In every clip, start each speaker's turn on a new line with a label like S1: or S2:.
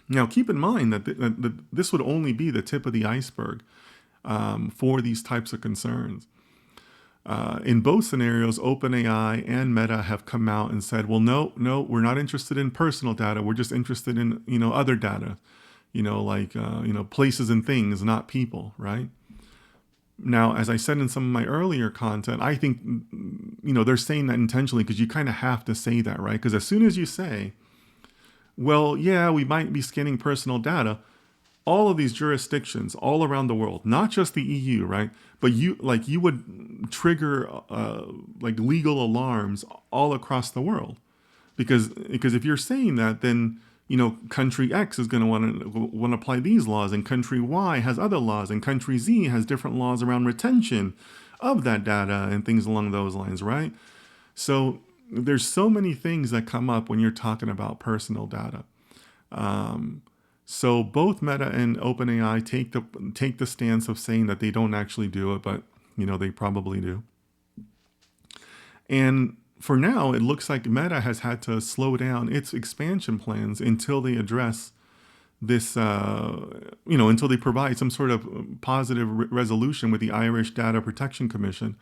S1: Now, keep in mind that this would only be the tip of the iceberg for these types of concerns. In both scenarios, OpenAI and Meta have come out and said, well, no, we're not interested in personal data. We're just interested in, other data, like, places and things, not people, right? Now, as I said in some of my earlier content, I think, they're saying that intentionally because you kind of have to say that, right? Because as soon as you say, well, yeah, we might be scanning personal data, all of these jurisdictions all around the world, not just the EU, right? But you would trigger like legal alarms all across the world, because if you're saying that, then country X is going to want to apply these laws, and country Y has other laws, and country Z has different laws around retention of that data and things along those lines, right? So there's so many things that come up when you're talking about personal data. So both Meta and OpenAI take the stance of saying that they don't actually do it, but they probably do. And for now, it looks like Meta has had to slow down its expansion plans until they address this, until they provide some sort of positive resolution with the Irish Data Protection Commission.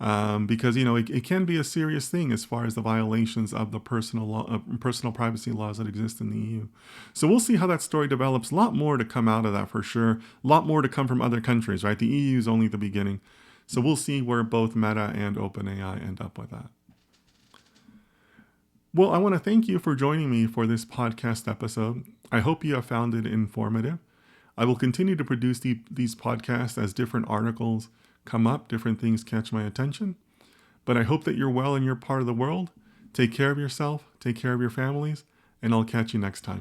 S1: Because it can be a serious thing as far as the violations of the personal privacy laws that exist in the EU. So we'll see how that story develops. A lot more to come out of that for sure. A lot more to come from other countries, right? The EU is only the beginning. So we'll see where both Meta and OpenAI end up with that. Well, I want to thank you for joining me for this podcast episode. I hope you have found it informative. I will continue to produce these podcasts as different articles come up, different things catch my attention. But I hope that you're well in your part of the world. Take care of yourself, take care of your families, and I'll catch you next time.